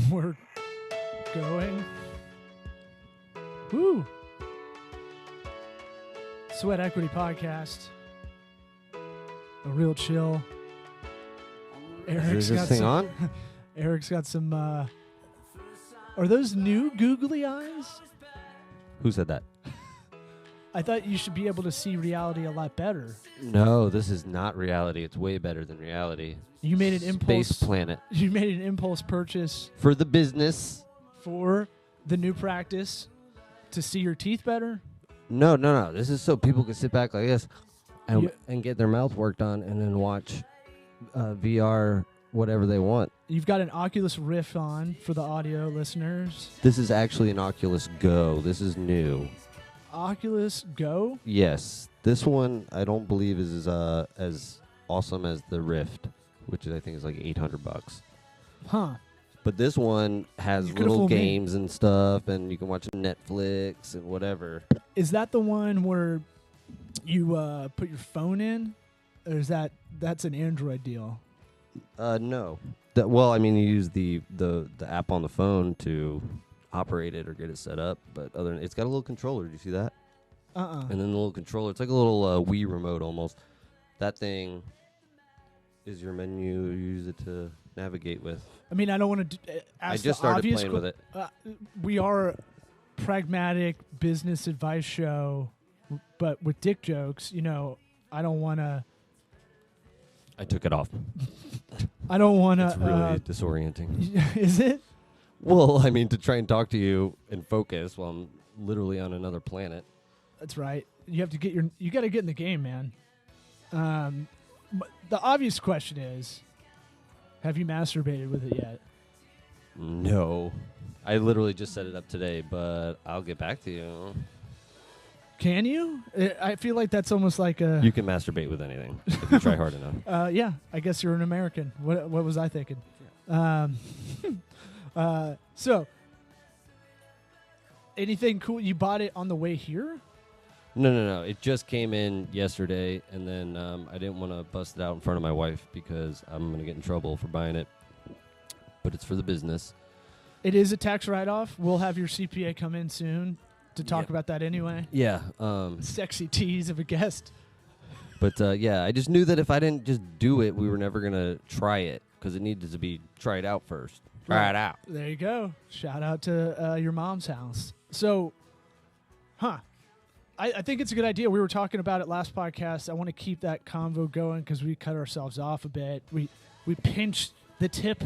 We're going. Woo! Sweat Equity Podcast. A real chill. Is this thing on? Eric's got some. Are those new googly eyes? Who said that? I thought you should be able to see reality a lot better. No, this is not reality. It's way better than reality. You made an impulse. Space planet. You made an impulse purchase For the business. for the new practice to see your teeth better. No. This is so people can sit back like this You- and get their mouth worked on and then watch VR whatever they want. You've got an Oculus Rift on for the audio listeners. This is actually an Oculus Go. This is new. Oculus Go. Yes. This one I don't believe is as awesome as the Rift, which I think is like $800. Huh. But this one has You could've little fooled me. games and stuff, and you can watch Netflix and whatever. Is that the one where you put your phone in? Or is that's an Android deal? No. Well, I mean, you use the app on the phone to operate it or get it set up. But other than it's got a little controller. Do you see that? And then the little controller. It's like a little Wii remote almost. That thing is your menu. You use it to navigate with. I mean, I don't want to ask I just the started obvious playing with it. We are a pragmatic business advice show, but with dick jokes, I don't want to. I took it off. I don't want to. It's really disorienting. Is it? Well, I mean, to try and talk to you and focus while I'm literally on another planet. That's right. You have to get you got to get in the game, man. But the obvious question is, have you masturbated with it yet? No. I literally just set it up today, but I'll get back to you. Can you? I feel like that's almost like a. You can masturbate with anything if you try hard enough. Yeah, I guess you're an American. What was I thinking? So, anything cool? You bought it on the way here? No. It just came in yesterday, and then I didn't want to bust it out in front of my wife because I'm going to get in trouble for buying it. But it's for the business. It is a tax write-off. We'll have your CPA come in soon to talk about that anyway. Yeah. Sexy tease of a guest. But, yeah, I just knew that if I didn't just do it, we were never going to try it because it needed to be tried out first. Try it out. There you go. Shout out to your mom's house. So, I think it's a good idea. We were talking about it last podcast. I want to keep that convo going because we cut ourselves off a bit. We pinched the tip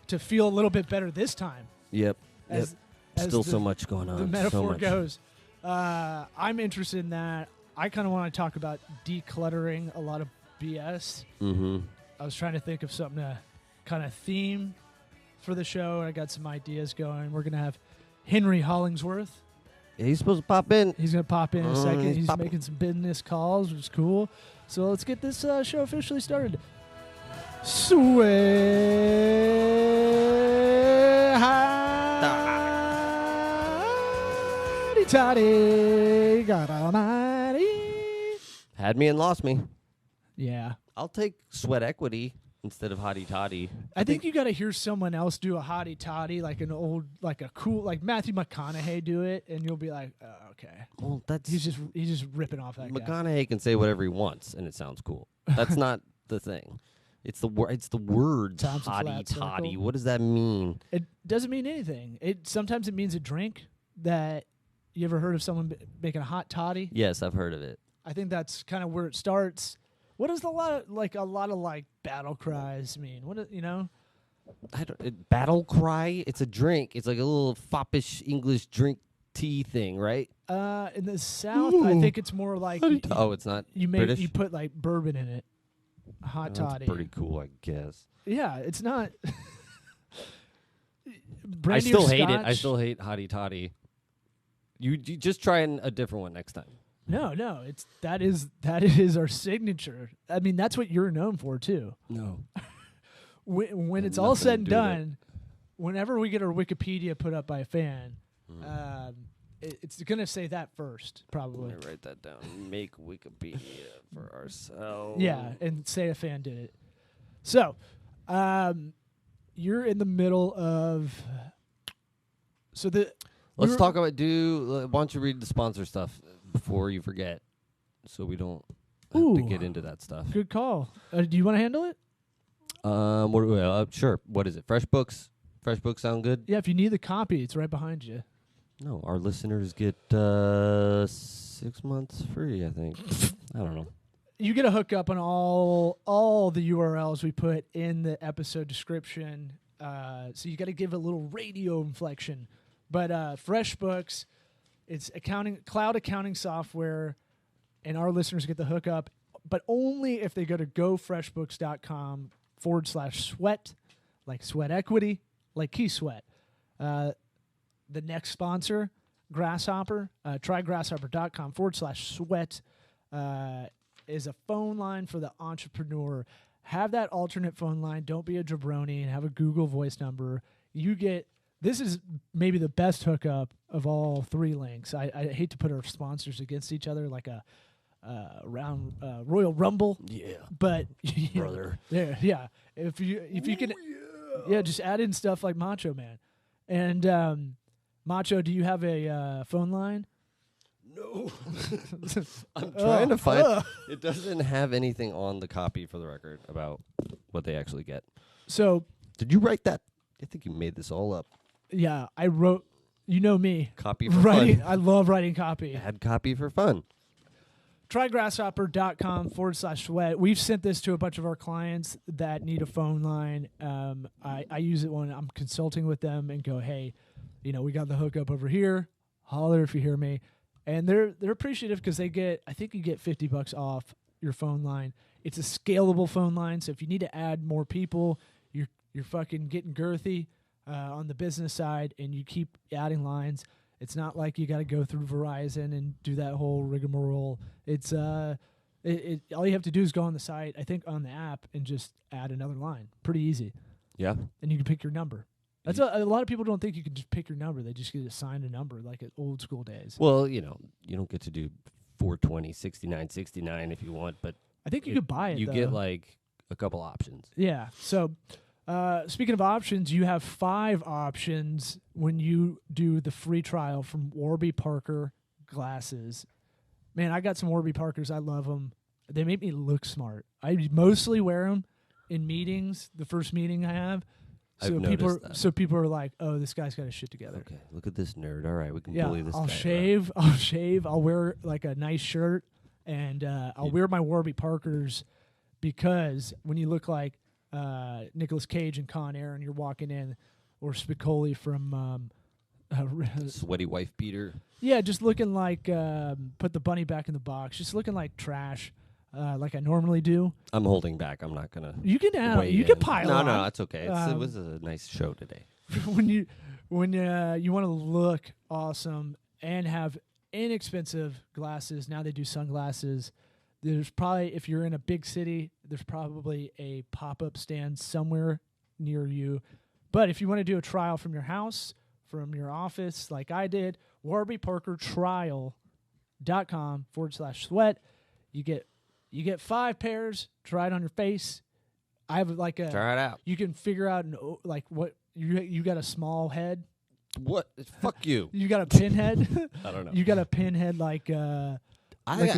to feel a little bit better this time. Yep. As Still so much going on. The metaphor so goes. I'm interested in that. I kind of want to talk about decluttering a lot of BS. Mm-hmm. I was trying to think of something to kind of theme for the show, and I got some ideas going. We're going to have Henry Hollingsworth. Yeah, he's supposed to pop in. He's going to pop in a second. He's popping. making some business calls, which is cool. So let's get this show officially started. Sweat toddy, God almighty. Had me and lost me. Yeah. I'll take sweat equity instead of hottie totty. I think you got to hear someone else do a hottie toddy, like an old, like a cool, like Matthew McConaughey do it, and you'll be like, oh, okay. Well, that's He's just ripping off that guy. McConaughey can say whatever he wants, and it sounds cool. That's not the thing. It's the word. It's the word Time's a hottie flat toddy. circle. What does that mean? It doesn't mean anything. Sometimes it means a drink that you ever heard of someone making a hot toddy? Yes, I've heard of it. I think that's kind of where it starts. What does a lot of battle cries mean? Battle cry. It's a drink. It's like a little foppish English drink tea thing, right? In the South, I think it's more like It's not British. You put like bourbon in it. Hot toddy. That's pretty cool, I guess. Yeah, it's not. I Brandy still or hate it. I scotch? still hate hottie toddy. You just try a different one next time. No, that is our signature. I mean, that's what you're known for too. No. When it's Nothing all to said and do with done, whenever we get our Wikipedia put up by a fan, it's gonna say that first, probably. Let me write that down. Make Wikipedia for ourselves. Yeah, and say a fan did it. So, you're in the middle of. So let's talk about. Why don't you read the sponsor stuff before you forget, so we don't have to get into that stuff. Good call. Do you want to handle it? Sure. What is it? FreshBooks. FreshBooks sound good? Yeah. If you need the copy, it's right behind you. No, our listeners get 6 months free. I think. I don't know. You get a hookup on all the URLs we put in the episode description. So you got to give a little radio inflection. But FreshBooks, it's cloud accounting software, and our listeners get the hookup, but only if they go to gofreshbooks.com/sweat, like sweat equity, like Key Sweat. The next sponsor, Grasshopper, try grasshopper.com/sweat. Is a phone line for the entrepreneur. Have that alternate phone line. Don't be a jabroni and have a Google Voice number. This is maybe the best hookup of all three links. I hate to put our sponsors against each other like a Royal Rumble. Yeah, but brother. Yeah. If you can, just add in stuff like Macho Man. And Macho, do you have a phone line? No. I'm trying to find. It doesn't have anything on the copy, for the record, about what they actually get. So, did you write that? I think you made this all up. Yeah, I wrote. You know me. Copy for fun. I love writing copy. Add copy for fun. Try grasshopper.com/sweat. We've sent this to a bunch of our clients that need a phone line. I use it when I'm consulting with them and go, hey, we got the hookup over here. Holler if you hear me. And they're appreciative because I think you get $50 off your phone line. It's a scalable phone line, so if you need to add more people, you're fucking getting girthy on the business side, and you keep adding lines. It's not like you got to go through Verizon and do that whole rigmarole. It's all you have to do is go on the site, I think on the app, and just add another line. Pretty easy. Yeah. And you can pick your number. That's a lot of people don't think you can just pick your number. They just get assigned a number like at old school days. Well, you don't get to do 420, 69, 69 if you want, but I think you could buy it. You get like a couple options. Yeah. So speaking of options, you have 5 options when you do the free trial from Warby Parker glasses. Man, I got some Warby Parkers. I love them. They make me look smart. I mostly wear them in meetings, the first meeting I have. So people are like, "Oh, this guy's got his shit together." Okay, look at this nerd. All right, we can bully this guy. I'll shave. I'll wear like a nice shirt, and I'll wear my Warby Parkers because when you look like Nicolas Cage in Con Air and you're walking in, or Spicoli from Sweaty Wife Beater. Yeah, just looking like put the bunny back in the box. Just looking like trash. Like I normally do. I'm holding back. I'm not gonna. You can pile on. No, it's okay. It was a nice show today. when you want to look awesome and have inexpensive glasses, now they do sunglasses. There's probably, if you're in a big city, there's probably a pop-up stand somewhere near you. But if you want to do a trial from your house, from your office, like I did, warbyparkertrial.com/sweat. You get 5 pairs. Try it on your face. I have like a. Try it out. You can figure out like what you got a small head. What? Fuck you. You got a pinhead. I don't know. You got a pinhead like a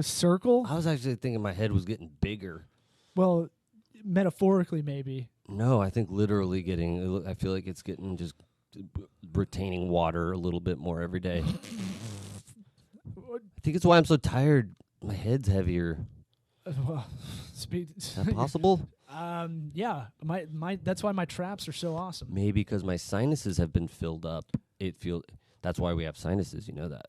circle. I was actually thinking my head was getting bigger. Well, metaphorically maybe. No, I think literally getting. I feel like it's getting just retaining water a little bit more every day. I think it's why I'm so tired. My head's heavier. Well, is that possible? Yeah. My that's why my traps are so awesome. Maybe because my sinuses have been filled up. That's why we have sinuses. You know that.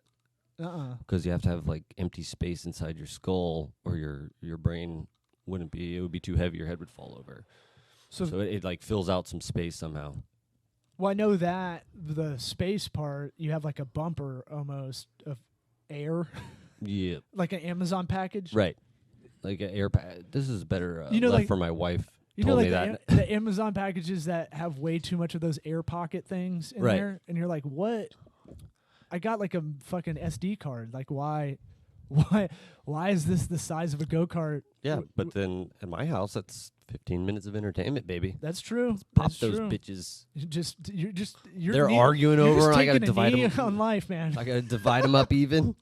Because you have to have like empty space inside your skull, or your brain wouldn't be. It would be too heavy. Your head would fall over. So it like fills out some space somehow. Well, I know that the space part, you have like a bumper almost of air. Yeah. Like an Amazon package. Right. Like an air this is better for my wife. Told me that. The Amazon packages that have way too much of those air pocket things in there, and you're like, what? I got like a fucking SD card. Like, why is this the size of a go-kart? Yeah, but then at my house, that's 15 minutes of entertainment, baby. That's true. Pop That's those true. bitches. You're They're arguing you're over, just and I got to taking a divide knee them. on life, man. I got to divide them up even.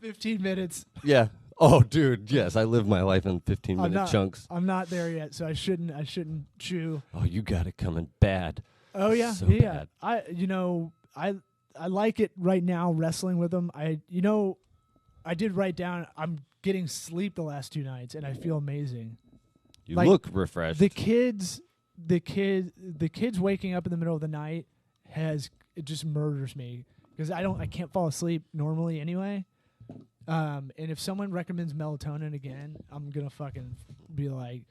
15 minutes. Yeah. Oh, dude. Yes, I live my life in 15-minute chunks. I'm not there yet, so I shouldn't chew. Oh, you got it coming bad. Oh yeah, So yeah. bad. I like it right now wrestling with them. I did write down I'm getting sleep the last 2 nights and I feel amazing. You look refreshed. The kids waking up in the middle of the night it just murders me because I can't fall asleep normally anyway. And if someone recommends melatonin again, I'm gonna fucking be like,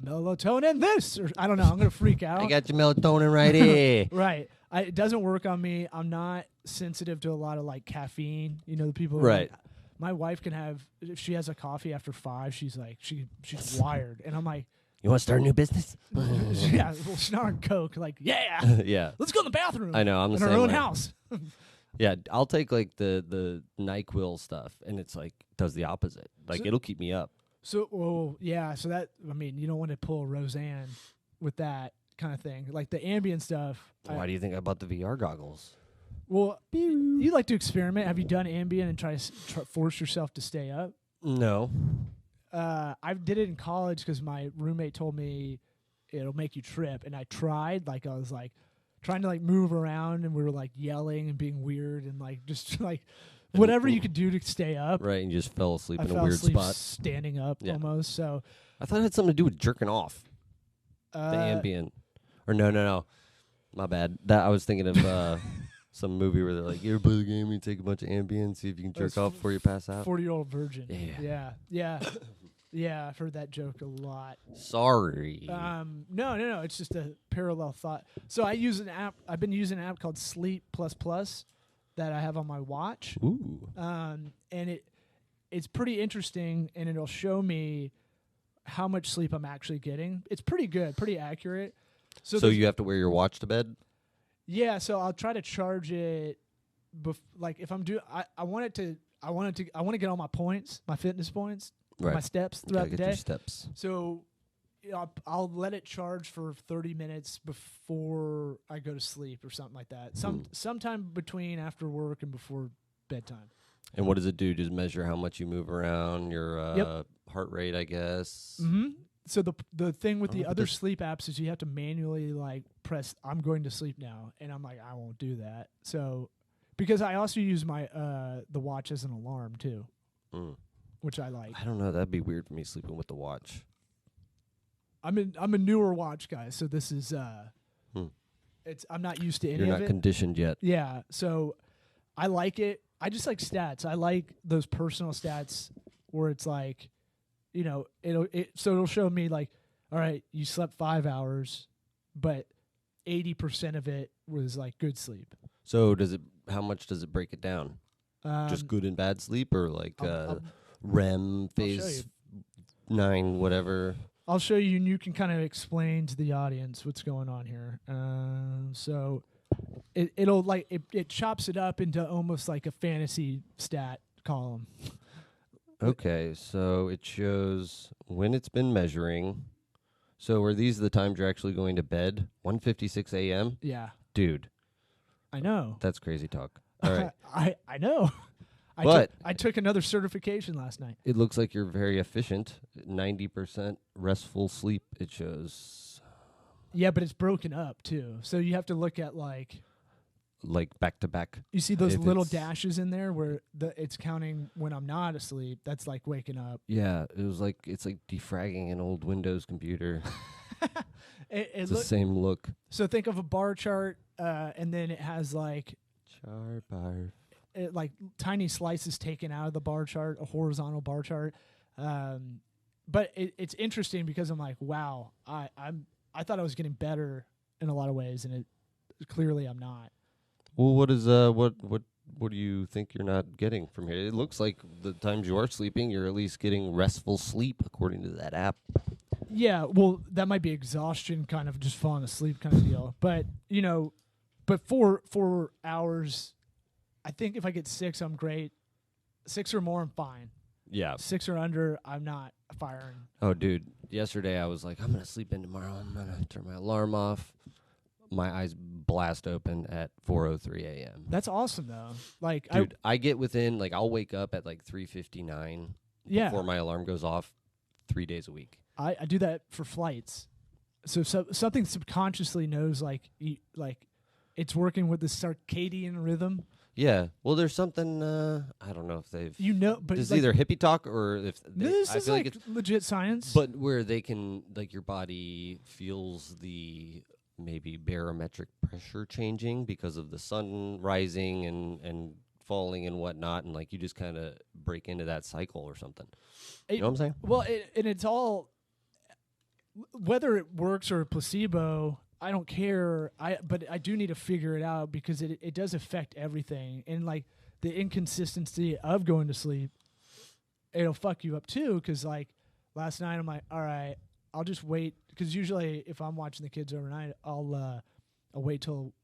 melatonin this, or I don't know. I'm gonna freak out. I got your melatonin right here. Right. It doesn't work on me. I'm not sensitive to a lot of like caffeine. You know, the people. Right. Like, my wife can have, if she has a coffee after 5, she's like she's wired, and I'm like, you want to start a new business? yeah. Well, she's not on coke. Like, yeah. Yeah. Let's go in the bathroom. I know. I'm the in same our own way. house. Yeah, I'll take like the NyQuil stuff, and it's like does the opposite. Like it'll keep me up. So, yeah. So that, I mean, you don't want to pull a Roseanne with that kind of thing. Like the Ambien stuff. Why do you think I bought the VR goggles? Well, you like to experiment. Have you done Ambien and try force yourself to stay up? No. I did it in college because my roommate told me it'll make you trip, and I tried. Like I was like trying to like move around, and we were like yelling and being weird and like just like whatever you could do to stay up. Right, and you just fell asleep in a fell weird asleep spot. standing up almost. So I thought it had something to do with jerking off. The Ambien, or no, my bad. That I was thinking of some movie where they're like, you ever play the game, you take a bunch of Ambien, see if you can jerk off before you pass out. 40-year-old virgin. Yeah. Yeah, I've heard that joke a lot. Sorry. No. It's just a parallel thought. So I use an app. I've been using an app called Sleep Plus Plus that I have on my watch. Ooh. And it's pretty interesting, and it'll show me how much sleep I'm actually getting. It's pretty good, pretty accurate. So you have to wear your watch to bed? Yeah. So I'll try to charge it. Like if I'm doing, I want to get all my points, my fitness points. Right. My steps throughout the day. Your steps. So I'll let it charge for 30 minutes before I go to sleep or something like that. Sometime between after work and before bedtime. And what does it do? Just measure how much you move around, your heart rate, I guess. Mm-hmm. So the thing with the other sleep apps is you have to manually like press I'm going to sleep now, and I'm like I won't do that. So because I also use my the watch as an alarm too. Which I like. I don't know. That'd be weird for me sleeping with the watch. I'm a newer watch guy, so this is I'm not used to any of it. You're not conditioned yet. Yeah, so I like it. I just like stats. I like those personal stats where it's like, you know, it'll show me like, all right, you slept 5 hours, but 80% of it was like good sleep. So how much does it break it down? Just good and bad sleep, or like REM, phase 9, whatever. I'll show you, and you can kind of explain to the audience what's going on here. So it'll like it chops it up into almost like a fantasy stat column. Okay, so it shows when it's been measuring. So are these the times you're actually going to bed? 1:56 a.m.? Yeah. Dude. I know. That's crazy talk. All right. I know. I took another certification last night. It looks like you're very efficient. 90% restful sleep, it shows. Yeah, but it's broken up, too. So you have to look at, like back to back. You see those little dashes in there where it's counting when I'm not asleep. That's like waking up. Yeah, it's like defragging an old Windows computer. It's the the same look. So think of a bar chart, and then it has like bar. Like tiny slices taken out of the bar chart, a horizontal bar chart. But it's interesting because I'm like, wow, I thought I was getting better in a lot of ways, and clearly I'm not. Well, what do you think you're not getting from here? It looks like the times you are sleeping, you're at least getting restful sleep according to that app. Yeah, well, that might be exhaustion, kind of just falling asleep kind of deal. But, you know, 4 hours, I think if I get 6, I'm great. 6 or more, I'm fine. Yeah. 6 or under, I'm not firing. Oh, dude. Yesterday I was like, I'm going to sleep in tomorrow. I'm going to turn my alarm off. My eyes blast open at 4:03 a.m. That's awesome, though. Like, dude, I get within, like, I'll wake up at, like, 3:59 before my alarm goes off 3 days a week. I do that for flights. So something subconsciously knows, like it's working with the circadian rhythm. Yeah. Well, there's something, I don't know if they've... but it's either hippie talk or if... This is like legit science. But where they can, like, your body feels the maybe barometric pressure changing because of the sun rising and falling and whatnot, and, like, you just kind of break into that cycle or something. You know what I'm saying? Well, and it's all... Whether it works or a placebo... I don't care. But I do need to figure it out because it does affect everything. And like the inconsistency of going to sleep, it'll fuck you up too. Because like last night I'm like, all right, I'll just wait. Because usually if I'm watching the kids overnight, I'll wait till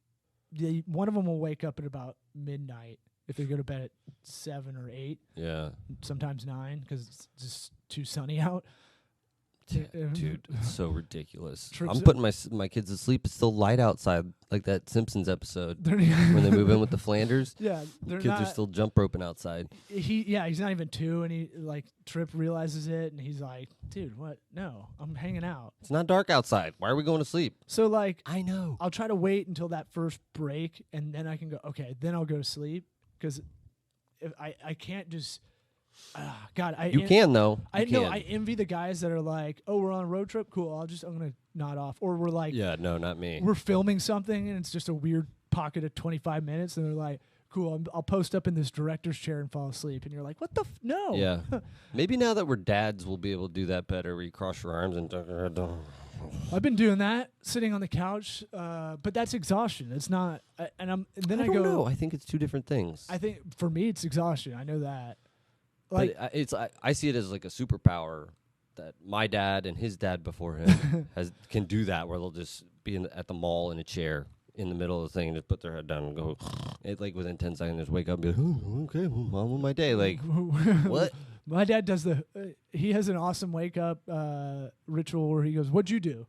one of them will wake up at about midnight if they go to bed at 7 or 8. Yeah. Sometimes 9 because it's just too sunny out. Dude, it's so ridiculous. I'm putting my kids to sleep. It's still light outside, like that Simpsons episode when they move in with the Flanders. Yeah, kids are still jump roping outside. He's not even 2, and he like Trip realizes it, and he's like, "Dude, what? No, I'm hanging out. It's not dark outside. Why are we going to sleep?" So like, I know. I'll try to wait until that first break, and then I can go. Okay, then I'll go to sleep because if I can't just. God, you can though. I know. I envy the guys that are like, "Oh, we're on a road trip. Cool. I'm gonna nod off." Or we're like, "Yeah, no, not me." We're filming something and it's just a weird pocket of 25 minutes, and they're like, "Cool. I'll post up in this director's chair and fall asleep." And you're like, "What the no?" Yeah. Maybe now that we're dads, we'll be able to do that better. Where you cross your arms and. I've been doing that, sitting on the couch, but that's exhaustion. It's not. I don't know. I think it's two different things. I think for me, it's exhaustion. I know that. Like, but I see it as like a superpower that my dad and his dad before him can do that, where they'll just be at the mall in a chair in the middle of the thing and just put their head down and go. It like within 10 seconds, just wake up and be like, "Oh, okay, well, on with my day." Like what? My dad does he has an awesome wake up ritual where he goes, "What'd you do?"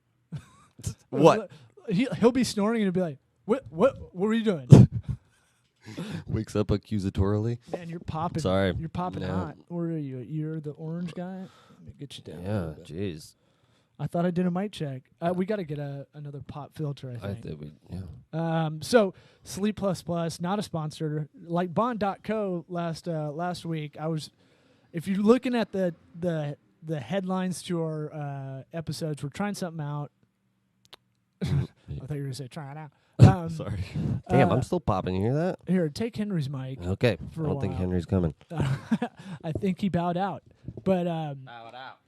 What? He'll be snoring and he'll be like, "What were you doing?" Wakes up accusatorily. Man, you're popping. Sorry. You're popping hot. Where are you? You're the orange guy? Let me get you down. Yeah, jeez. I thought I did a mic check. We got to get another pop filter, I think. Yeah. So, Sleep Plus Plus, not a sponsor. Like Bond.co last week, if you're looking at the headlines to our episodes, we're trying something out. I thought you were going to say try it out. Sorry. Damn, I'm still popping. You hear that? Here, take Henry's mic. Okay. I don't think Henry's coming. I think he bowed out. But bowed out.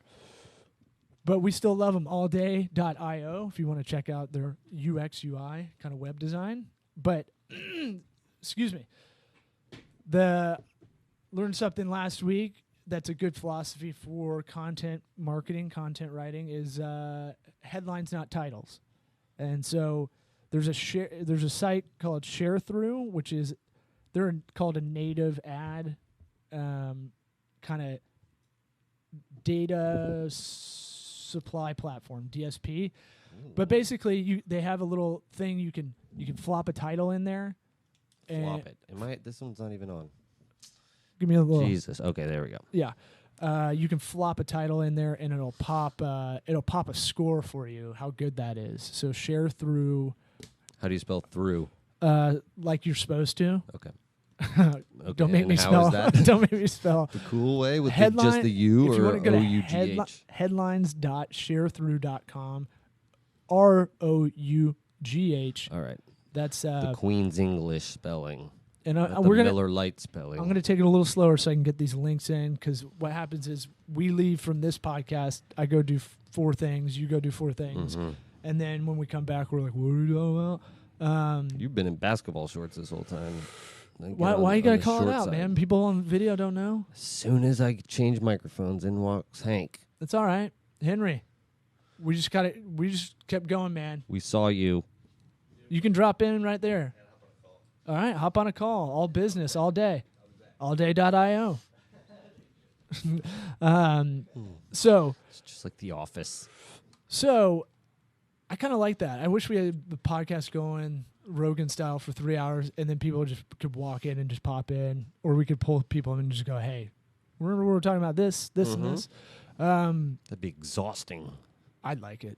But we still love them. Allday.io if you want to check out their UX UI kind of web design. But excuse me. Learned something last week that's a good philosophy for content marketing, content writing is headlines, not titles. And so there's a site called ShareThrough, which is they're called a native ad kind of data supply platform, DSP. Ooh. But basically, they have a little thing you can flop a title in there. Flop it. This one's not even on. Give me a little. Jesus. Okay, there we go. Yeah. You can flop a title in there, and it'll pop a score for you, how good that is. So ShareThrough. How do you spell through? Like you're supposed to. Okay. Don't make me spell. Don't make me spell. The cool way with just the U if you or go to OUGH? headlines.sharethrough.com. ROUGH. All right. That's the Queen's English spelling. And we're gonna Miller Lite spelling. I'm gonna take it a little slower so I can get these links in, because what happens is we leave from this podcast. I go do 4 things. You go do 4 things, and then when we come back, we're like, "What are we doing about?" You've been in basketball shorts this whole time. Why you gotta call it out, man? People on video don't know. As soon as I change microphones, in walks Hank. That's all right, Henry. We just kept going, man. We saw you. You can drop in right there. All right, hop on a call. All business, all day. Allday.io. So it's just like The Office. So I kind of like that. I wish we had the podcast going Rogan style for 3 hours, and then people just could walk in and just pop in, or we could pull people in and just go, "Hey, remember we were talking about this, and this." That'd be exhausting. I'd like it.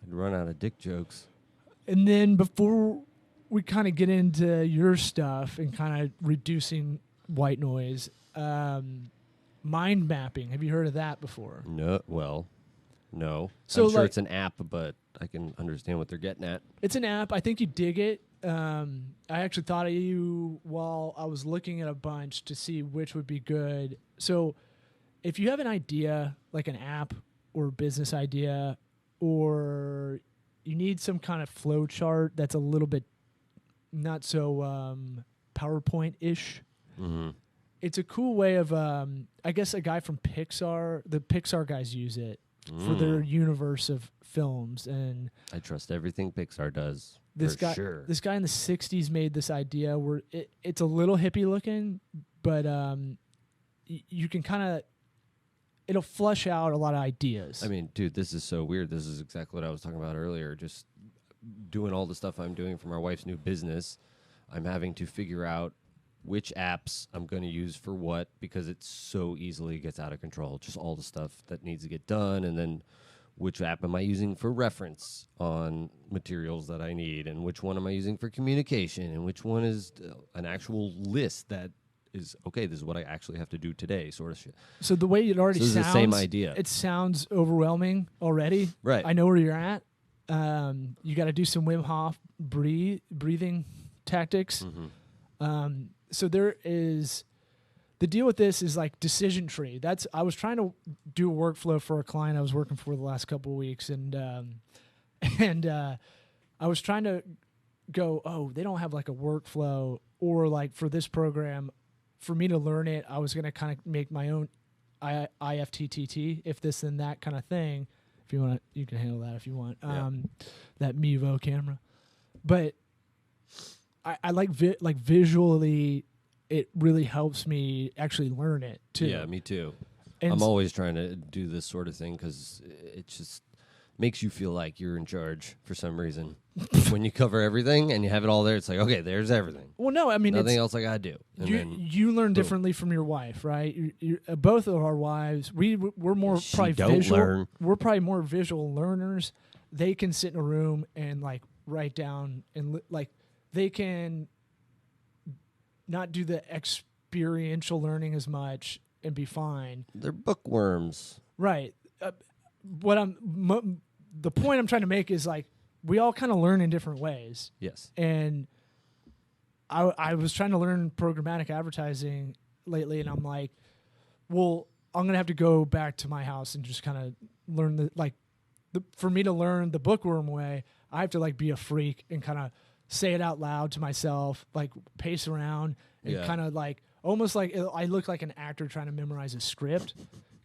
I'd run out of dick jokes. And then before we kind of get into your stuff and kind of reducing white noise, mind mapping. Have you heard of that before? No. Well, no. So I'm sure it's an app, but I can understand what they're getting at. It's an app. I think you dig it. I actually thought of you while I was looking at a bunch to see which would be good. So if you have an idea, like an app or a business idea, or you need some kind of flow chart that's a little bit not so PowerPoint-ish, it's a cool way of, I guess a guy from Pixar, the Pixar guys use it for their universe of films. And I trust everything Pixar does. This guy in the 60s made this idea where it's a little hippie looking, but you can kind of, it'll flush out a lot of ideas. I mean, dude, this is so weird. This is exactly what I was talking about earlier. Just doing all the stuff I'm doing for my wife's new business, I'm having to figure out which apps I'm going to use for what, because it so easily gets out of control. Just all the stuff that needs to get done, and then which app am I using for reference on materials that I need, and which one am I using for communication, and which one is an actual list that is, okay, this is what I actually have to do today, sort of shit. So the way it already sounds, the same idea. It sounds overwhelming already. Right. I know where you're at. You got to do some Wim Hof breathing tactics. So there is, the deal with this is like decision tree. I was trying to do a workflow for a client I was working for the last couple of weeks, and I was trying to go, oh, they don't have like a workflow, or like for this program, for me to learn it, I was going to kind of make my own IFTTT, if this and that kind of thing. If you want, you can handle that if you want. That Mevo camera, but I like visually. It really helps me actually learn it too. Yeah, me too. And I'm always trying to do this sort of thing because it just makes you feel like you're in charge for some reason. When you cover everything and you have it all there, it's like, okay, there's everything. Well, no, I mean, nothing else I gotta do. And you learn differently from your wife, right? Both of our wives, we're more probably visual. Learn. We're probably more visual learners. They can sit in a room and like write down, and like they can not do the experiential learning as much and be fine. They're bookworms, right? The point I'm trying to make is like we all kind of learn in different ways. Yes. And I was trying to learn programmatic advertising lately, and I'm like, well, I'm gonna have to go back to my house and just kind of learn for me to learn the bookworm way, I have to like be a freak and kind of say it out loud to myself, like pace around and kind of like almost like I look like an actor trying to memorize a script,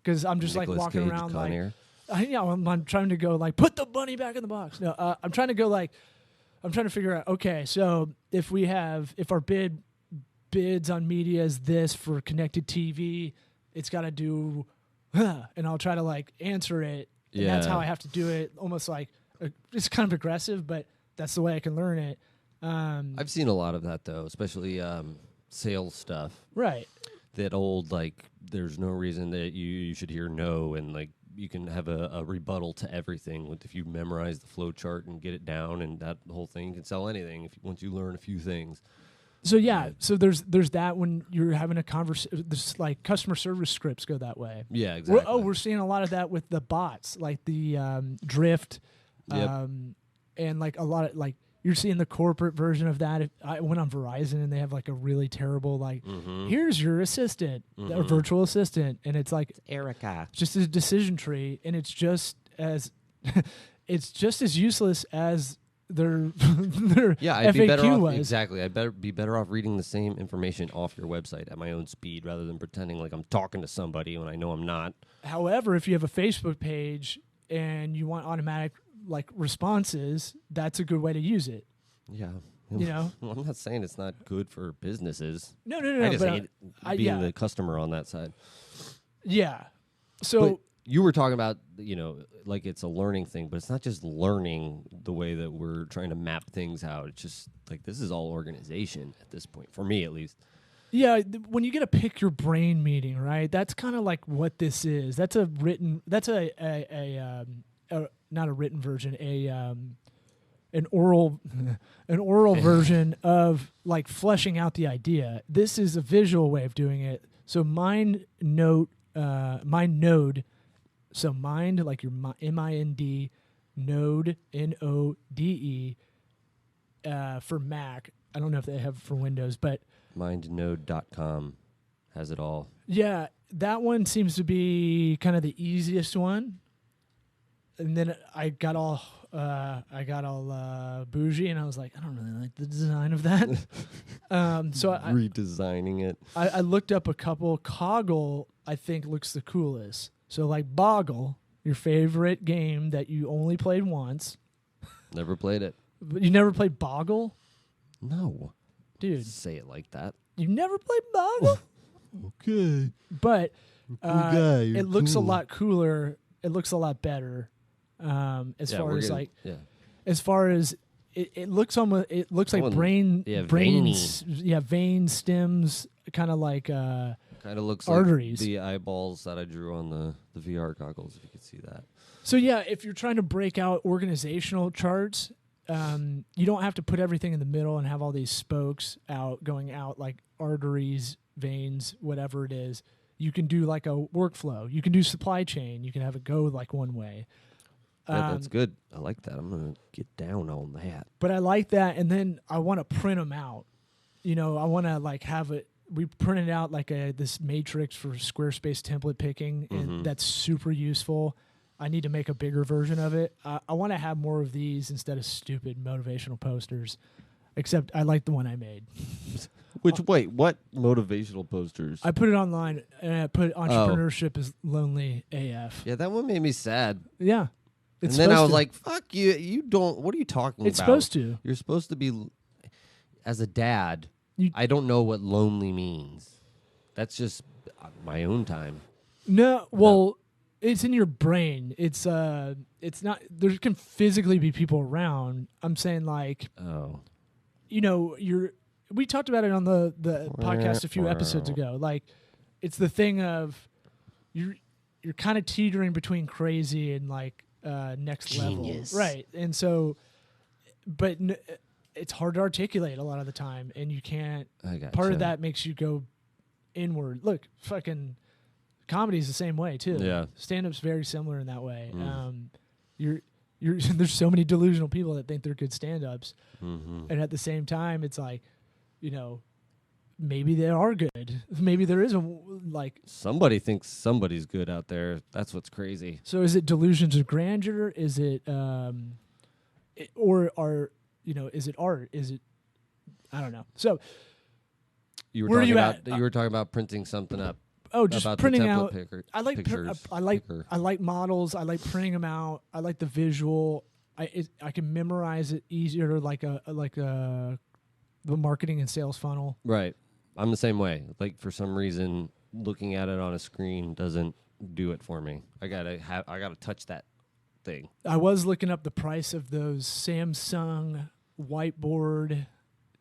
because I'm just Nicolas like walking Cage, around Con like. Air. I'm trying to go like put the bunny back in the box. No, I'm trying to go like I'm trying to figure out. Okay, so if our bids on media is this for connected TV, it's got to do, and I'll try to like answer it. And that's how I have to do it. Almost like it's kind of aggressive, but that's the way I can learn it. I've seen a lot of that though, especially sales stuff. Right. That old like, there's no reason that you should hear no, and like you can have a rebuttal to everything if you memorize the flow chart and get it down, and that whole thing can sell anything once you learn a few things. So so there's that when you're having a conversation. This like customer service scripts go that way. Yeah, exactly. We're seeing a lot of that with the bots, like the Drift, and like a lot of like you're seeing the corporate version of that. I went on Verizon and they have like a really terrible like, here's your assistant, a virtual assistant, and it's like Erica. It's just a decision tree, and it's just as useless as their I'd be better FAQ off, was. exactly. I'd be better off reading the same information off your website at my own speed rather than pretending like I'm talking to somebody when I know I'm not. However, if you have a Facebook page and you want automatic like responses, that's a good way to use it. Yeah. You know, well, I'm not saying it's not good for businesses. No. I just hate being the customer on that side. Yeah. So but you were talking about, like it's a learning thing, but it's not just learning the way that we're trying to map things out. It's just like this is all organization at this point, for me at least. Yeah, when you get a pick your brain meeting, right? That's kind of like what this is. That's a written. That's not a written version. An oral version of like fleshing out the idea. This is a visual way of doing it. So mind node. So mind, like your MIND, node, NODE, for Mac. I don't know if they have for Windows, but Mindnode.com has it all. yeah, that one seems to be kind of the easiest one. And then I got all bougie, and I was like, I don't really like the design of that. So redesigning it. I looked up a couple. Coggle, I think, looks the coolest. So like Boggle, your favorite game that you only played once. Never played it. But you never played Boggle? No. Dude. Say it like that. You never played Boggle? Okay. But it looks cool. a lot cooler. It looks a lot better. As far as it looks almost, it looks like brains, vein stems, kind of like kind of looks arteries. Like the eyeballs that I drew on the VR goggles, if you could see that. So yeah, if you're trying to break out organizational charts, you don't have to put everything in the middle and have all these spokes going out like arteries, veins, whatever it is. You can do like a workflow. You can do supply chain. You can have it go like one way. Yeah, that's good. I like that. I'm going to get down on that. But I like that, and then I want to print them out. I want to like have it. We printed out like this matrix for Squarespace template picking, and that's super useful. I need to make a bigger version of it. I want to have more of these instead of stupid motivational posters, except I like the one I made. Wait, what motivational posters? I put it online, and I put entrepreneurship is lonely AF. Yeah, that one made me sad. Yeah. And then I was like, fuck you. You don't. What are you talking about? It's supposed to. You're supposed to be, as a dad, I don't know what lonely means. That's just my own time. No, well, it's in your brain. It's not, there can physically be people around. I'm saying like, we talked about it on the podcast a few episodes ago. Like, it's the thing of you're kind of teetering between crazy and like next Genius. level, right? And so, but it's hard to articulate a lot of the time, and you can't. Part of that makes you go inward. Look, fucking comedy is the same way too. Yeah, stand-up's very similar in that way. You're there's so many delusional people that think they're good stand-ups, and at the same time, it's like, maybe they are good. Maybe there is somebody thinks somebody's good out there. That's what's crazy. So is it delusions of grandeur? Is it is it art? Is it, I don't know. So you were talking about printing something up. Oh, just printing out. I like models. I like printing them out. I like the visual. I can memorize it easier, like the marketing and sales funnel. Right. I'm the same way. Like, for some reason, looking at it on a screen doesn't do it for me. I gotta touch that thing. I was looking up the price of those Samsung whiteboard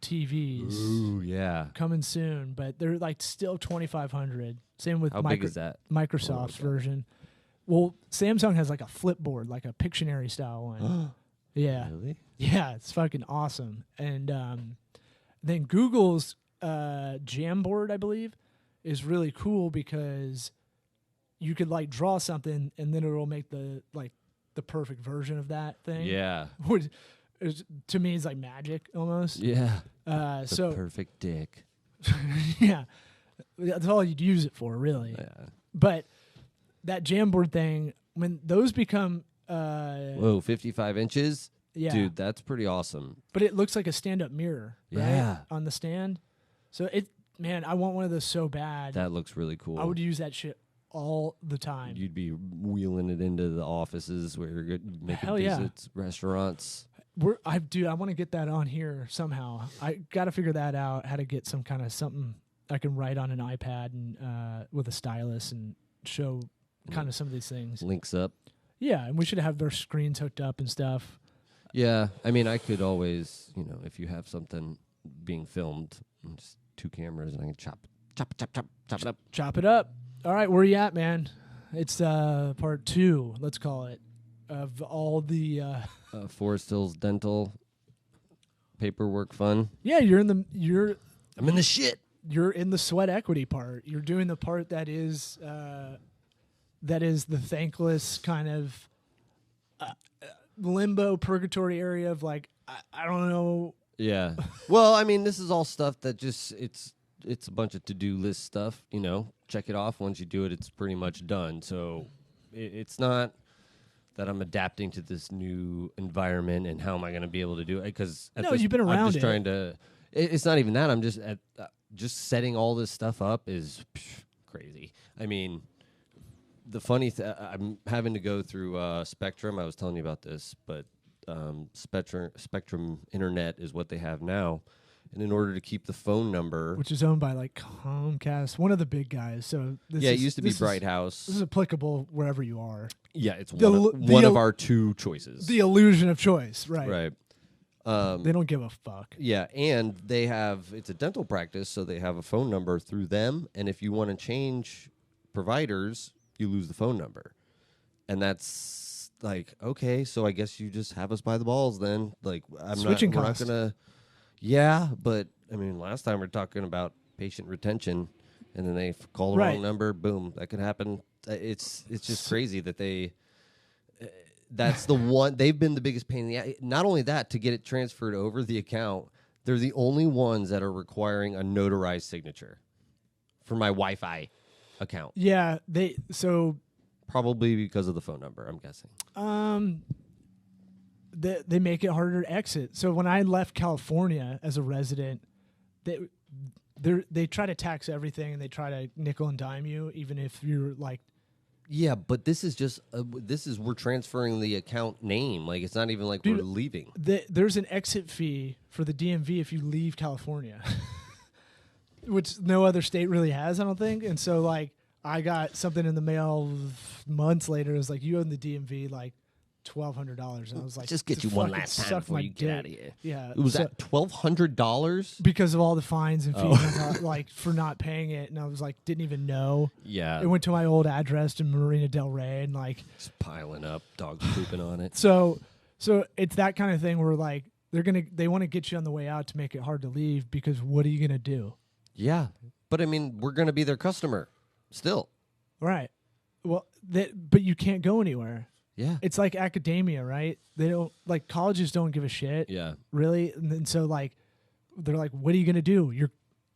TVs. Ooh, yeah. Coming soon, but they're like still $2,500. Same with how big is that? Microsoft's version. Well, Samsung has like a flip board, like a Pictionary style one. Yeah. Really? Yeah, it's fucking awesome. And then Google's Jamboard, I believe, is really cool because you could like draw something and then it'll make the perfect version of that thing. Yeah. Which to me is like magic almost. Yeah. So perfect dick. Yeah. That's all you'd use it for, really. Yeah. But that Jamboard thing, when those become 55 inches? Yeah. Dude, that's pretty awesome. But it looks like a stand-up mirror, right? Yeah. On the stand. So I want one of those so bad. That looks really cool. I would use that shit all the time. You'd be wheeling it into the offices where you're making visits, restaurants. I want to get that on here somehow. I got to figure that out, how to get some kind of something I can write on an iPad and with a stylus and show kind of some of these things. Links up. Yeah, and we should have their screens hooked up and stuff. Yeah, I mean, I could always, if you have something being filmed, just 2 cameras, and I can chop it up. Chop it up. All right, where are you at, man? It's part 2, let's call it, of all the Forest Hills Dental paperwork fun. Yeah, I'm in the shit. You're in the sweat equity part. You're doing the part that is the thankless kind of limbo purgatory area of like I don't know. Yeah. Well, I mean, this is all stuff that just it's a bunch of to-do list stuff. Check it off. Once you do it, it's pretty much done. So it's not that I'm adapting to this new environment and how am I going to be able to do it? Because you've been around. I'm just trying to. It's not even that. I'm just just setting all this stuff up is crazy. I mean, the funny I'm having to go through Spectrum. I was telling you about this, but Spectrum Internet is what they have now. And in order to keep the phone number, which is owned by like Comcast, one of the big guys. So it used to be Bright House. This is applicable wherever you are. Yeah, it's one of our 2 choices. The illusion of choice, right? Right. They don't give a fuck. Yeah, and it's a dental practice, so they have a phone number through them. And if you want to change providers, you lose the phone number. And that's like, okay, so I guess you just have us by the balls then. Like, we're not going to. Yeah, but I mean, last time we were talking about patient retention, and then they call the wrong number. Boom, that could happen. It's just crazy that that's the one. They've been the biggest pain in the ass. Not only that, to get it transferred over the account, they're the only ones that are requiring a notarized signature for my Wi-Fi account. Yeah, probably because of the phone number, I'm guessing. They make it harder to exit. So when I left California as a resident, they try to tax everything and they try to nickel and dime you, even if you're like. Yeah, but this is just we're transferring the account name. Like it's not even like we're leaving. There's an exit fee for the DMV if you leave California, which no other state really has, I don't think. And so like I got something in the mail months later. It was like, you owe the DMV like $1,200, and I was like, just get you one last time before you get out of here. Yeah, it was at $1,200 because of all the fines and fees, like for not paying it. And I was like, didn't even know. Yeah, it went to my old address in Marina Del Rey, and like just piling up, dogs pooping on it. So it's that kind of thing where like they want to get you on the way out to make it hard to leave, because what are you gonna do? Yeah, but I mean, we're gonna be their customer still, right? Well, but you can't go anywhere. Yeah. It's like academia, right? They don't, like, colleges don't give a shit. Yeah. Really? And then so like they're like, what are you going to do?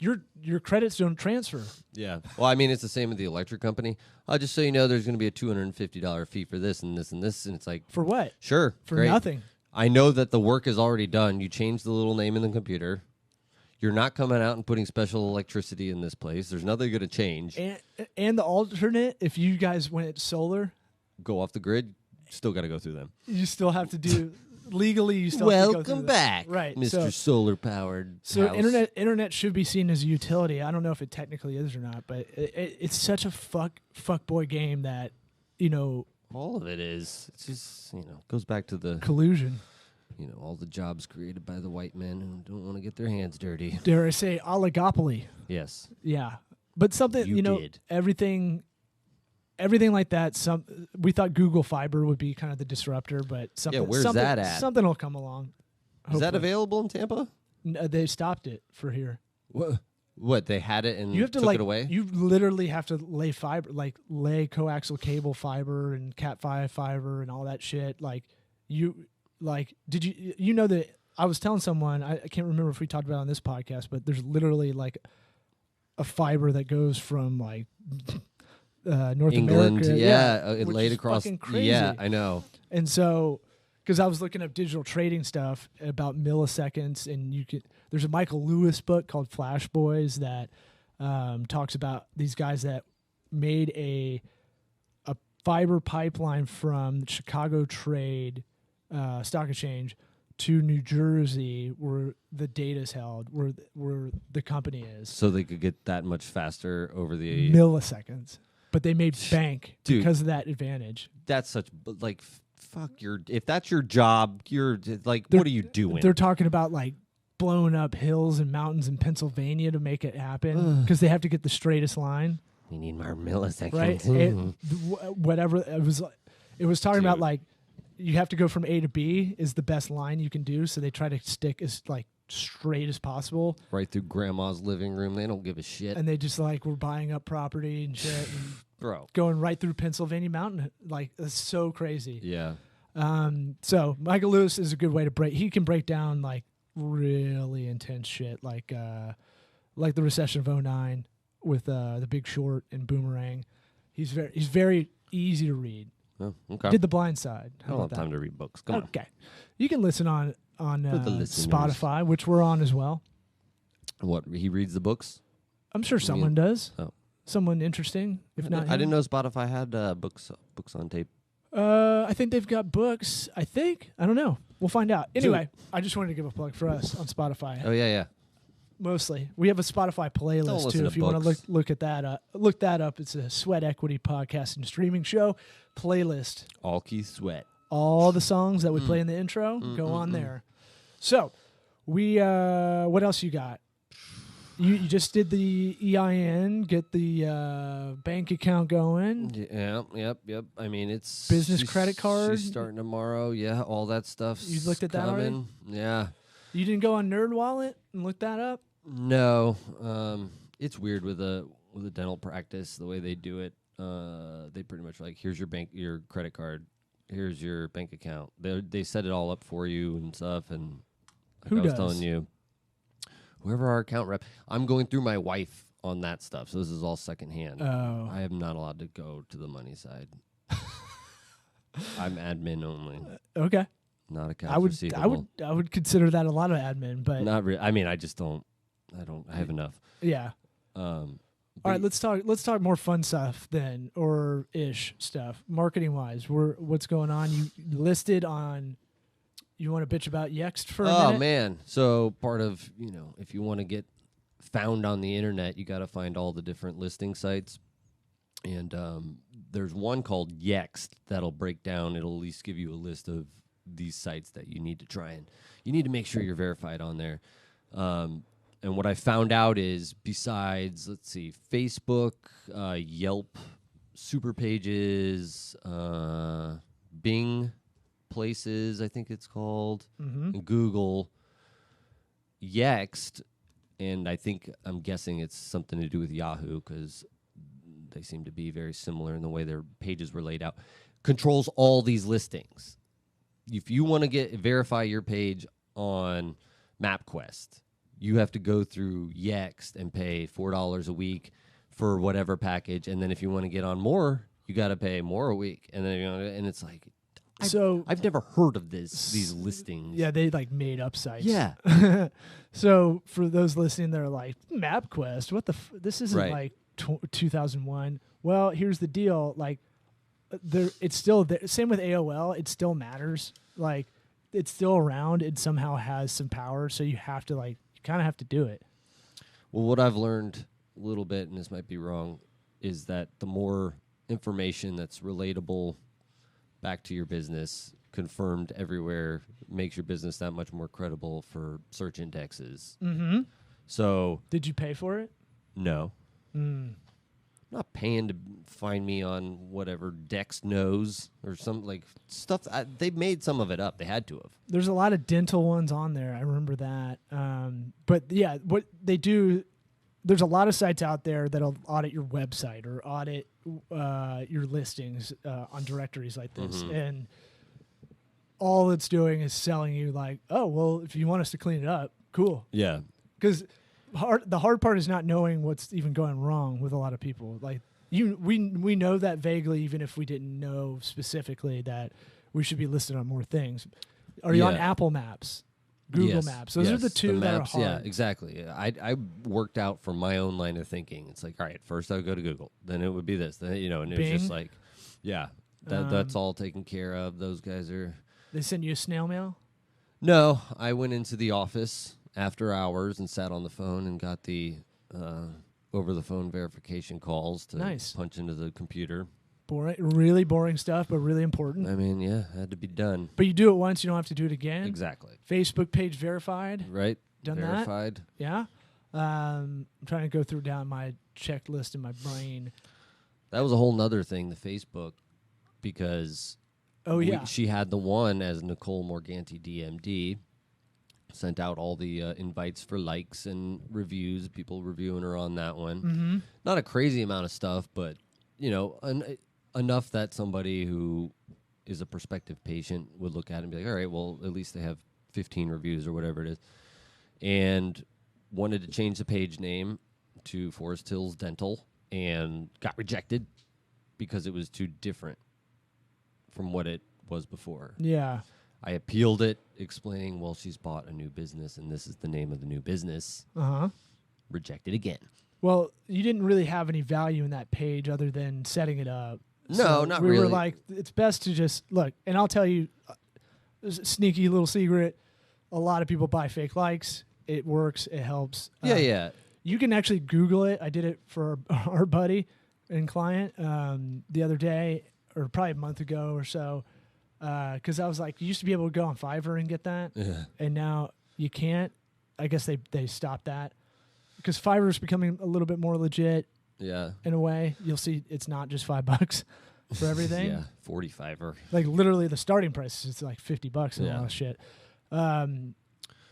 Your credits don't transfer. Yeah. Well, I mean, it's the same with the electric company. Just so you know, there's going to be a $250 fee for this and this and this, and it's like, for what? Sure. For great. Nothing. I know that the work is already done. You change the little name in the computer. You're not coming out and putting special electricity in this place. There's nothing going to change. And the alternate, if you guys went solar, go off the grid, still got to go through them. You still have to do legally. You still have to go through welcome back, right, Mr. Solar Powered. So house. internet should be seen as a utility. I don't know if it technically is or not, but it's such a fuck boy game that all of it is. It's just goes back to the collusion. All the jobs created by the white men who don't want to get their hands dirty. Dare I say oligopoly? Yes. Yeah, but something did. Everything like that. We thought Google Fiber would be kind of the disruptor, but where's that at? Something will come along. Is that available in Tampa? They stopped it for here. What? They had it and you have to took it away? You literally have to lay fiber, like lay coaxial cable fiber and Cat5 fiber and all that shit. Did you know that? I was telling someone, I can't remember if we talked about it on this podcast, but there's literally like a fiber that goes from like North England, America. It laid across. Crazy. Yeah, I know. And so, because I was looking up digital trading stuff about milliseconds, and there's a Michael Lewis book called Flash Boys that talks about these guys that made a fiber pipeline from the Chicago Trade Stock Exchange to New Jersey, where the data's held, where the company is. So they could get that much faster over the milliseconds. but they made bank because of that advantage. That's such like fuck your. If that's your job, you're like, what are you doing? They're talking about like blowing up hills and mountains in Pennsylvania to make it happen because they have to get the straightest line. We need more milliseconds, right? Whatever it was talking about, like you have to go from A to B is the best line you can do. So they try to stick as like straight as possible, right through grandma's living room. They don't give a shit, and they just like were buying up property and shit, and bro, going right through Pennsylvania mountain. Like it's so crazy. Yeah. So Michael Lewis is a good way to break. He can break down like really intense shit, like the recession of 2009 with The Big Short and Boomerang. He's very easy to read. Oh, okay. Did The Blind Side. I don't have time to read books. Come on. Okay. You can listen on Spotify, which we're on as well. What, he reads the books? I'm sure someone does. Oh. Someone interesting. If not, I didn't know Spotify had books on tape. I think they've got books. I don't know. We'll find out. Anyway, I just wanted to give a plug for us on Spotify. Oh yeah. Mostly, we have a Spotify playlist too. If you want to look at that, look that up. It's a Sweat Equity podcast and streaming show playlist. All Keith Sweat. All the songs that we play in the intro go on there. So, we what else you got? You just did the EIN, get the bank account going. Yep. I mean, it's business credit card. She's starting tomorrow. Yeah, all that stuff. You looked at that already? Yeah. You didn't go on NerdWallet and look that up? No. It's weird with a dental practice the way they do it. They pretty much like, here's your credit card, here's your bank account. They set it all up for you and stuff. And like who I was does? telling you. Whoever our account rep, I'm going through my wife on that stuff, so this is all secondhand. Oh. I am not allowed to go to the money side. I'm admin only. Okay. Not accounts receivable. I would consider that a lot of admin, but not really. I mean, I just don't. I have enough. Yeah. All right, let's talk more fun stuff then, or ish stuff, marketing wise. What's going on? You listed on. You want to bitch about Yext for a minute? Oh, man. So part of, if you want to get found on the internet, you got to find all the different listing sites. And there's one called Yext that'll break down. It'll at least give you a list of these sites that you need to try and you need to make sure you're verified on there. And what I found out is besides, let's see, Facebook, Yelp, Super Pages, Bing, Places, I think it's called, and Google, Yext, and I'm guessing it's something to do with Yahoo because they seem to be very similar in the way their pages were laid out, controls all these listings. If you want to verify your page on MapQuest, you have to go through Yext and pay $4 a week for whatever package, and then if you want to get on more, you got to pay more a week, and then and it's like. I've never heard of these listings. Yeah, they like made up sites. Yeah. So for those listening, they're like, MapQuest, what the? This isn't right. like 2001. Well, here's the deal. Like, it's still there. Same with AOL. It still matters. Like, it's still around. It somehow has some power. So you have to you kind of have to do it. Well, what I've learned a little bit, and this might be wrong, is that the more information that's relatable back to your business, confirmed everywhere, makes your business that much more credible for search indexes. Mm-hmm. So, did you pay for it? No. I'm not paying to find me on whatever Dex knows or some stuff. They made some of it up. They had to have. There's a lot of dental ones on there. I remember that. But yeah, what they do. There's a lot of sites out there that'll audit your website or audit your listings on directories like this. And all it's doing is selling you oh, well, if you want us to clean it up, cool. Yeah. Because the hard part is not knowing what's even going wrong with a lot of people. We know that vaguely, even if we didn't know specifically that we should be listed on more things. Are you on Apple Maps? Google Maps. Those are the two that are hard. Yeah, exactly. I worked out from my own line of thinking. It's all right, first I would go to Google, then it would be this, then and Bing. it was just that's all taken care of. Those guys are. They send you a snail mail? No, I went into the office after hours and sat on the phone and got the over-the-phone verification calls to Nice. punch into the computer. Boring, really boring stuff, but really important. I mean, yeah, had to be done. But you do it once, you don't have to do it again. Exactly. Facebook page verified. Right. Done Verified. that. Yeah. I'm trying to go through down my checklist in my brain. That was a whole nother thing, the Facebook, because she had the one as Nicole Morganti DMD, sent out all the invites for likes and reviews, people reviewing her on that one. Mm-hmm. Not a crazy amount of stuff, but, enough that somebody who is a prospective patient would look at it and be like, all right, well, at least they have 15 reviews or whatever it is. And wanted to change the page name to Forest Hills Dental and got rejected because it was too different from what it was before. Yeah. I appealed it, explaining, well, she's bought a new business, and this is the name of the new business. Uh-huh. Rejected again. Well, you didn't really have any value in that page other than setting it up. No, so not we really. We were like, it's best to just look. And I'll tell you, there's a sneaky little secret. A lot of people buy fake likes. It works. It helps. Yeah. You can actually Google it. I did it for our buddy and client the other day, or probably a month ago or so, because I was like, you used to be able to go on Fiverr and get that, and now you can't. I guess they stopped that because Fiverr is becoming a little bit more legit. Yeah. In a way, you'll see it's not just $5 for everything. Yeah, 45er. Like literally, the starting price is like $50 and all that shit.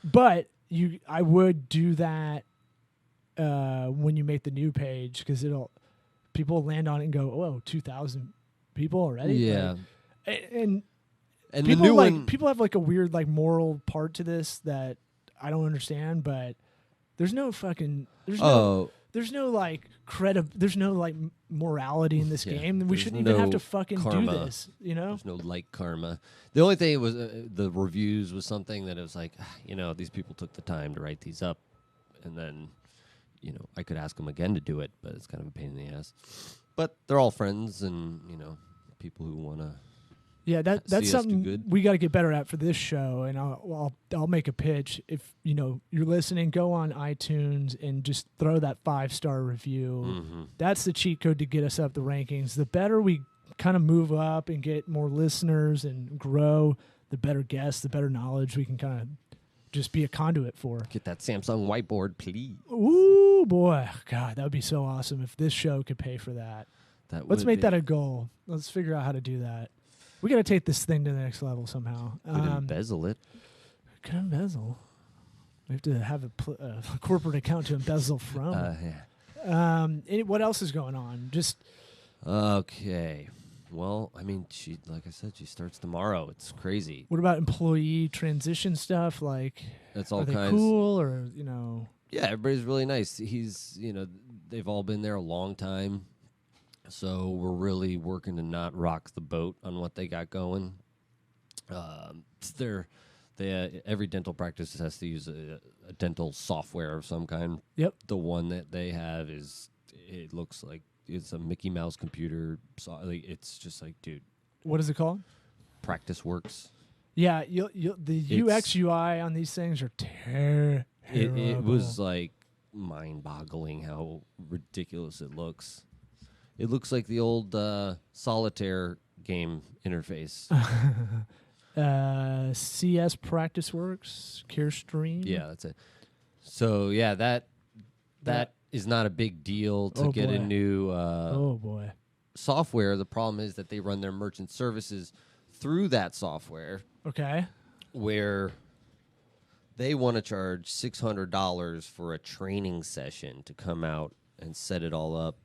But I would do that when you make the new page because people land on it and go, "Oh, 2,000 people already." Yeah, like, and people, the new one, people have like a weird like moral part to this that I don't understand. But there's no like there's no like morality in this game. We shouldn't even have to fucking karma. do this, There's no like karma. The only thing was the reviews was something that it was like, these people took the time to write these up, and then, I could ask them again to do it, but it's kind of a pain in the ass. But they're all friends, and people who want to. Yeah, that's something we got to get better at for this show, and I'll make a pitch. If you're listening, go on iTunes and just throw that 5-star review. Mm-hmm. That's the cheat code to get us up the rankings. The better we kind of move up and get more listeners and grow, the better guests, the better knowledge we can kind of just be a conduit for. Get that Samsung whiteboard, please. Ooh, boy. God, that would be so awesome if this show could pay for that. Let's make that a goal. Let's figure out how to do that. We got to take this thing to the next level somehow. Could embezzle it. Could embezzle. We have to have a corporate account to embezzle from. What else is going on? Just okay. Well, I mean, like I said, she starts tomorrow. It's crazy. What about employee transition stuff? Like, that's all are they kinds. Cool or Yeah, everybody's really nice. He's they've all been there a long time. So we're really working to not rock the boat on what they got going. Every dental practice has to use a dental software of some kind. Yep. The one that they have it looks like it's a Mickey Mouse computer. It's just like, dude. What is it called? Practice Works. Yeah, the UX UI on these things are terrible. It was like mind-boggling how ridiculous it looks. It looks like the old solitaire game interface. CS Practice Works, CareStream. Yeah, that's it. So yeah, that is not a big deal to get a new software. The problem is that they run their merchant services through that software. Okay. Where they want to charge $600 for a training session to come out and set it all up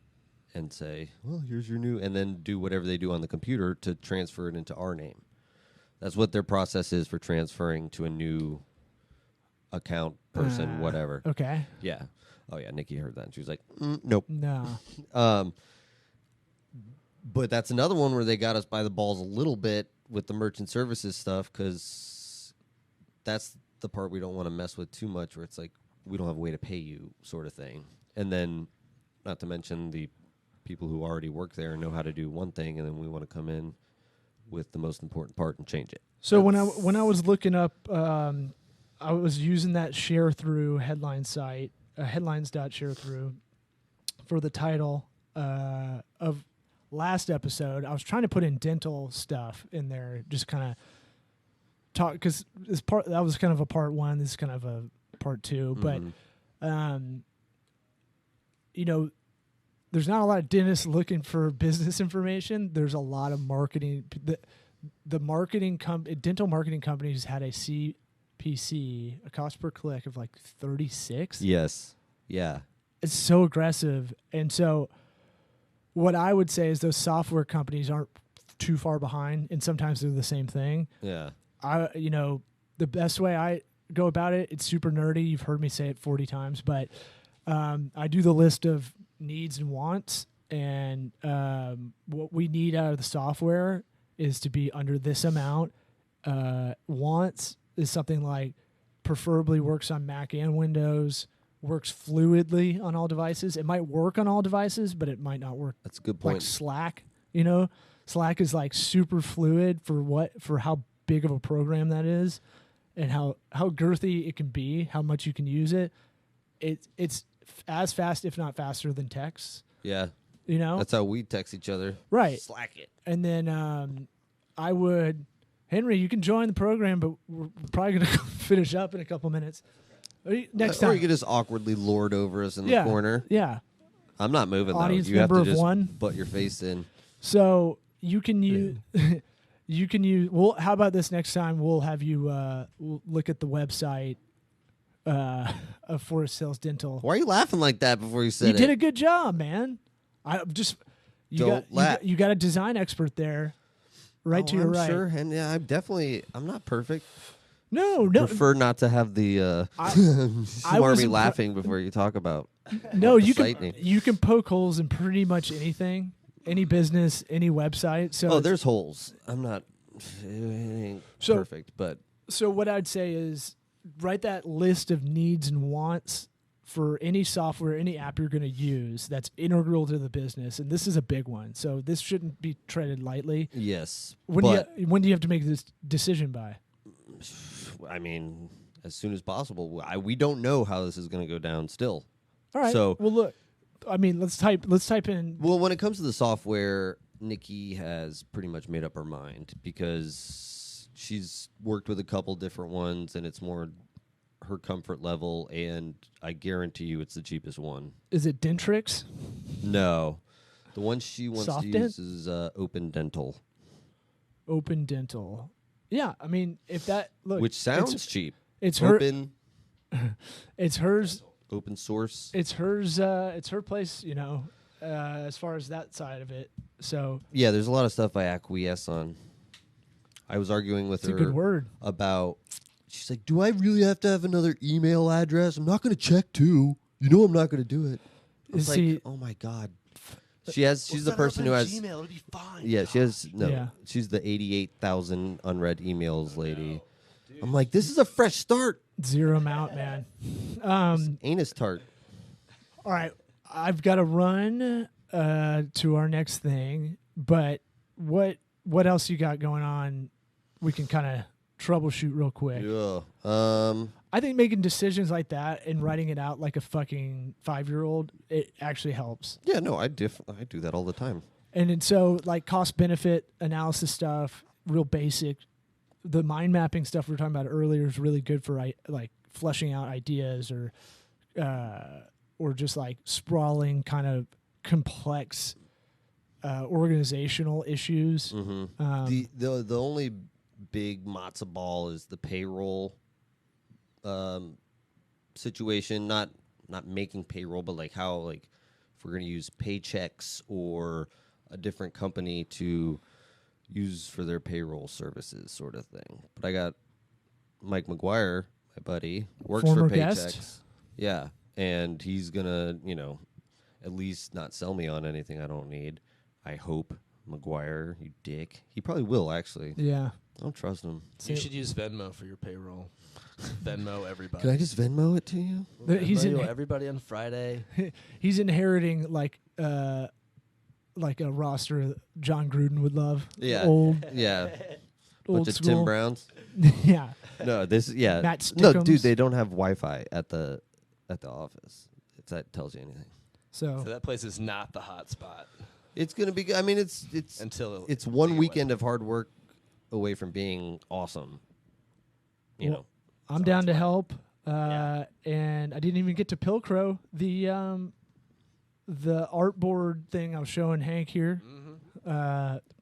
and say, well, here's your new, and then do whatever they do on the computer to transfer it into our name. That's what their process is for transferring to a new account person, whatever. Okay. Yeah. Oh, yeah, Nikki heard that. And she was like, nope. No. But that's another one where they got us by the balls a little bit with the merchant services stuff, because that's the part we don't want to mess with too much, where it's like, we don't have a way to pay you sort of thing. And then, not to mention the people who already work there and know how to do one thing, and then we want to come in with the most important part and change it. So when I was looking up, I was using that share through headline site, headlines.sharethrough, for the title of last episode. I was trying to put in dental stuff in there, just kind of talk, because that was kind of a part one. This is kind of a part two, but you know, there's not a lot of dentists looking for business information. There's a lot of marketing. The marketing dental marketing companies had a CPC, a cost per click of like 36. Yes. Yeah. It's so aggressive. And so what I would say is those software companies aren't too far behind, and sometimes they're the same thing. Yeah. The best way I go about it, it's super nerdy. You've heard me say it 40 times, but I do the list of needs and wants, and what we need out of the software is to be under this amount. Wants is something like preferably works on Mac and Windows, works fluidly on all devices. It might work on all devices, but it might not work. That's a good point. Like Slack, Slack is like super fluid for how big of a program that is, and how girthy it can be, how much you can use it. It's as fast, if not faster, than text. Yeah. That's how we text each other. Right. Slack it. And then Henry, you can join the program, but we're probably going to finish up in a couple minutes. Next time. Or you could just awkwardly lord over us in the corner. Yeah. I'm not moving, Audience though. You have member to of just one. butt your face in. So you can use... Well, how about this next time? We'll have you we'll look at the website of Forest Hills Dental. Why are you laughing like that before you said You it? did a good job, man. You got a design expert there, right to your I'm right. Sure, and yeah, I'm not perfect. No. Prefer not to have the smarmy laughing before you talk about. No, you can poke holes in pretty much anything, any business, any website. So there's holes. I'm not perfect, but so what I'd say is write that list of needs and wants for any software, any app you're going to use that's integral to the business, and this is a big one. So this shouldn't be treated lightly. Yes. When do you have to make this decision by? I mean, as soon as possible. We don't know how this is going to go down still. All right. So, well, look. I mean, let's type in. Well, when it comes to the software, Nikki has pretty much made up her mind because she's worked with a couple different ones, and it's more her comfort level, and I guarantee you it's the cheapest one. Is it Dentrix? No. The one she wants Soft to use is Open Dental. Open Dental. Yeah, I mean, if that... Look, which sounds cheap. It's open. It's hers. Open source. It's hers. It's her place, as far as that side of it. So... Yeah, there's a lot of stuff I acquiesce on. I was arguing with her a good word. about... She's like, do I really have to have another email address? I'm not going to check, too. I'm not going to do it. I was like, oh, my God. She's the person who has... Gmail, it'll be fine. Yeah, she has... No, yeah. She's the 88,000 unread emails lady. I'm like, this is a fresh start. Zero them out, man. Anus tart. All right. I've got to run to our next thing, but what else you got going on? We can kind of troubleshoot real quick. Yeah. I think making decisions like that and writing it out like a fucking 5-year-old, it actually helps. Yeah, no, I do that all the time. And so like cost benefit analysis stuff, real basic. The mind mapping stuff we were talking about earlier is really good for like fleshing out ideas or just like sprawling kind of complex organizational issues. Mm-hmm. The only big matzo ball is the payroll situation. Not making payroll, but like how if we're going to use Paychex or a different company to use for their payroll services, sort of thing. But I got Mike McGuire, my buddy, works Former for Paychex. guest? Yeah, and he's gonna at least not sell me on anything I don't need. I hope. McGuire, you dick. He probably will, actually. Yeah. I don't trust him. You should use Venmo for your payroll. Venmo everybody. Can I just Venmo it to you? Venmo everybody on Friday. He's inheriting like a roster John Gruden would love. Yeah. Old Bunch of school. Tim Browns. Yeah. No, Matt No, Stickums. dude, they don't have Wi-Fi at the office. If that tells you anything. So that place is not the hot spot. It's gonna be. I mean, it's one weekend of hard work away from being awesome. You know, I'm down to help. And I didn't even get to Pilcrow the artboard thing I was showing Hank here.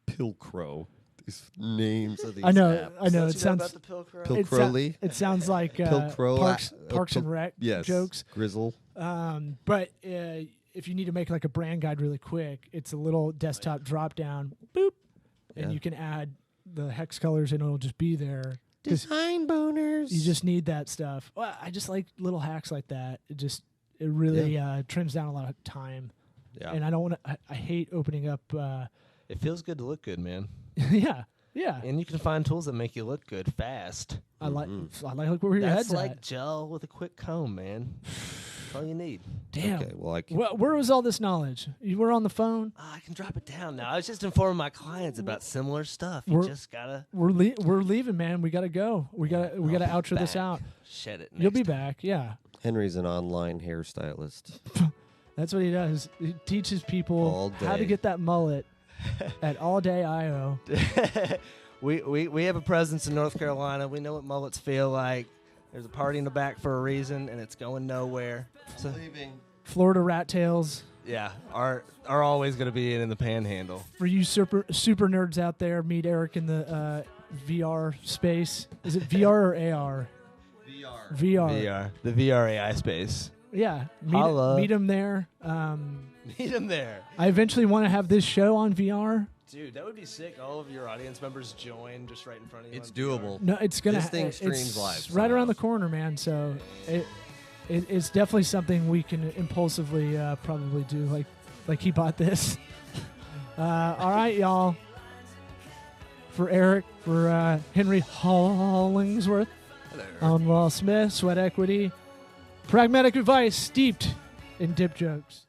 Pilcrow. These names of these. I know. apps. I know. Don't It you know sounds. about the Pilcrow? Pilcrowly. It sounds like Pilcrow. Parks and Rec Yes. jokes. Grizzle. But if you need to make like a brand guide really quick, it's a little desktop drop down, boop, and you can add the hex colors and it'll just be there. Design boners. You just need that stuff. Well, I just like little hacks like that. It really trims down a lot of time. Yeah. And I don't want to. I hate opening up. It feels good to look good, man. Yeah. And you can find tools that make you look good fast. I like where your head's That's like at. gel with a quick comb, man. That's all you need. Damn. Okay, well, Where was all this knowledge? You were on the phone. I can drop it down now. I was just informing my clients about similar stuff. You just gotta. We're leaving, man. We gotta go. We gotta outro this out. Shed it. You'll be back. Yeah. Henry's an online hairstylist. That's what he does. He teaches people All how to day. get that mullet at All Day IO. We have a presence in North Carolina. We know what mullets feel like. There's a party in the back for a reason, and it's going nowhere. So, Florida rat tails. yeah, are always going to be in the panhandle. For you super nerds out there, meet Eric in the VR space. Is it VR or AR? VR. The VR AI space. Yeah. Holla. Meet him there. Meet him there. I eventually want to have this show on VR. Dude, that would be sick. All of your audience members join just right in front of you. It's on VR. doable. No, it's gonna. This thing it's streams live right somehow. around the corner, man. So it's definitely something we can impulsively probably do. Like he bought this. All right, y'all. For Eric, for Henry Hollingsworth, I'm Law Smith, Sweat Equity, pragmatic advice steeped in dip jokes.